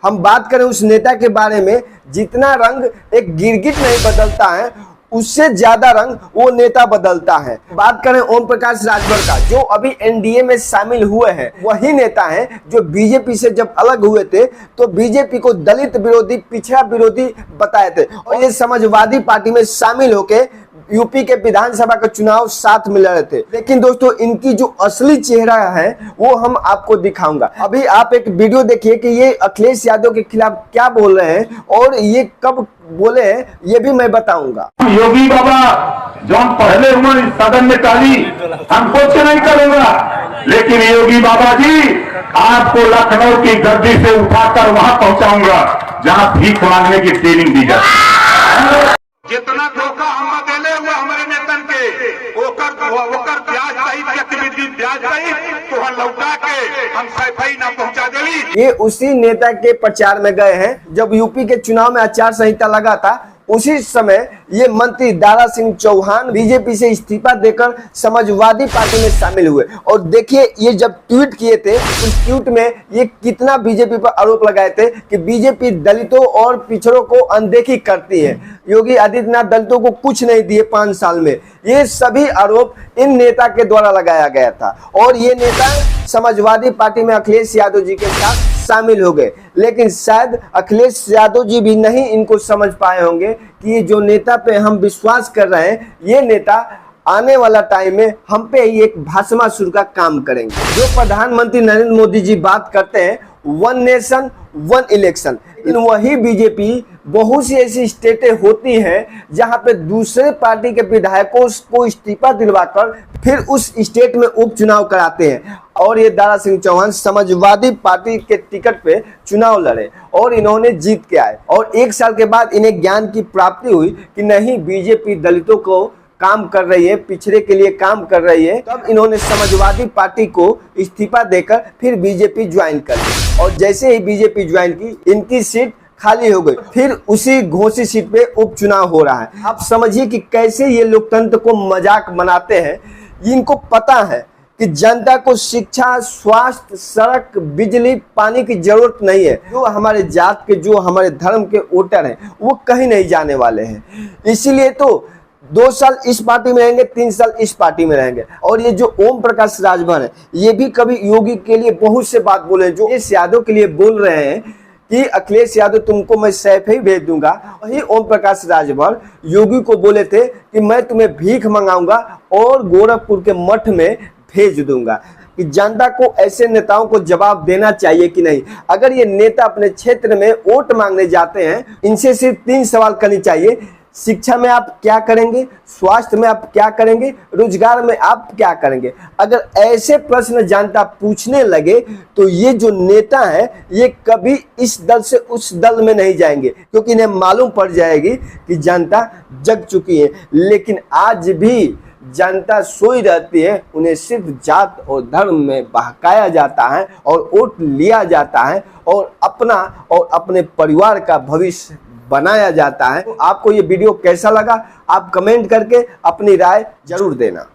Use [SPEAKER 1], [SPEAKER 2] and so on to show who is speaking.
[SPEAKER 1] हम बात करें उस नेता के बारे में, जितना रंग एक गिरगिट नहीं बदलता है उससे ज्यादा रंग वो नेता बदलता है। बात करें ओम प्रकाश राजभर का, जो अभी एनडीए में शामिल हुए हैं, वही नेता हैं जो बीजेपी से जब अलग हुए थे तो बीजेपी को दलित विरोधी, पिछड़ा विरोधी बताए थे और ये समाजवादी पार्टी में शामिल होके यूपी के विधानसभा का चुनाव साथ में लड़े थे। लेकिन दोस्तों, इनकी जो असली चेहरा है वो हम आपको दिखाऊंगा। अभी आप एक वीडियो देखिए कि ये अखिलेश यादव के खिलाफ क्या बोल रहे हैं और ये कब बोले हैं ये भी मैं बताऊंगा।
[SPEAKER 2] योगी बाबा जो पहले उम्र सदन में टाली, हम कुछ नहीं करूंगा, लेकिन योगी बाबा जी आपको लखनऊ की गद्दी से उठाकर वहां पहुंचाऊंगा जहां भीख मांगने की ट्रेनिंग दी जाए।
[SPEAKER 3] जितना धोखा हम देले हुआ हमारे नेतन के ओकर ब्याज सहित गतिविधि ब्याज सहित तो हम लौटा के हम सफाई ना पहुंचा देली।
[SPEAKER 1] ये उसी नेता के प्रचार में गए हैं जब यूपी के चुनाव में आचार संहिता लगा था। उसी समय ये मंत्री दारा सिंह चौहान बीजेपी से इस्तीफा देकर समाजवादी पार्टी में शामिल हुए। और देखिए ये जब ट्वीट किए थे, उस ट्वीट में ये कितना बीजेपी पर आरोप लगाए थे कि बीजेपी दलितों और पिछड़ों को अनदेखी करती है। योगी आदित्यनाथ दलितों को कुछ नहीं दिए 5 साल में। ये सभी आरोप इन नेता के द्वारा लगाया गया था और ये नेता समाजवादी पार्टी में अखिलेश यादव जी के साथ शामिल हो गए। लेकिन शायद अखिलेश यादव जी भी नहीं इनको समझ पाए होंगे कि ये जो नेता पे हम विश्वास कर रहे हैं, ये नेता आने वाला टाइम में हम पे ही एक भाषमासुर का काम करेंगे। जो प्रधानमंत्री नरेंद्र मोदी जी बात करते हैं वन नेशन वन इलेक्शन, इन वही बीजेपी बहुत सी ऐसी स्टेटें होती हैं जहां पे दूसरे पार्टी के विधायकों को इस्तीफा दिलवाकर फिर उस स्टेट में उपचुनाव कराते हैं। और ये दारा सिंह चौहान समाजवादी पार्टी के टिकट पे चुनाव लड़े और इन्होंने जीत के आए और 1 साल के बाद इन्हें ज्ञान की प्राप्ति हुई कि नहीं, बीजेपी दलितों को काम कर रही है, पिछड़े के लिए काम कर रही है। तब इन्होंने समाजवादी पार्टी को इस्तीफा देकर फिर बीजेपी ज्वाइन कर ली और जैसे ही बीजेपी ज्वाइन की, इनकी सीट खाली हो गई। फिर उसी घोषित सीट पे उपचुनाव हो रहा है। आप समझिए कि कैसे ये लोकतंत्र को मजाक बनाते हैं। इनको पता है कि जनता को शिक्षा, स्वास्थ्य, सड़क, बिजली, पानी की जरूरत नहीं है। जो हमारे जात के, जो हमारे धर्म के वोटर हैं, वो कहीं नहीं जाने वाले हैं। इसीलिए तो 2 साल इस पार्टी में रहेंगे, 3 साल इस पार्टी में रहेंगे। और ये जो ओम प्रकाश राजभर है, ये भी कभी योगी के लिए बहुत से बात बोले, जो इस यादव के लिए बोल रहे हैं कि अखिलेश यादव तुमको मैं सैफ ही भेज दूंगा। वही ओम प्रकाश राजभर योगी को बोले थे कि मैं तुम्हें भीख मंगाऊंगा और गोरखपुर के मठ में भेज दूंगा। कि जनता को ऐसे नेताओं को जवाब देना चाहिए कि नहीं। अगर ये नेता अपने क्षेत्र में वोट मांगने जाते हैं, इनसे सिर्फ 3 सवाल करनी चाहिए। शिक्षा में आप क्या करेंगे, स्वास्थ्य में आप क्या करेंगे, रोजगार में आप क्या करेंगे। अगर ऐसे प्रश्न जनता पूछने लगे तो ये जो नेता है ये कभी इस दल से उस दल में नहीं जाएंगे, क्योंकि इन्हें मालूम पड़ जाएगी कि जनता जग चुकी है। लेकिन आज भी जनता सोई रहती है, उन्हें सिर्फ जात और धर्म में बहकाया जाता है और वोट लिया जाता है और अपना और अपने परिवार का भविष्य बनाया जाता है। आपको ये वीडियो कैसा लगा, आप कमेंट करके अपनी राय जरूर देना।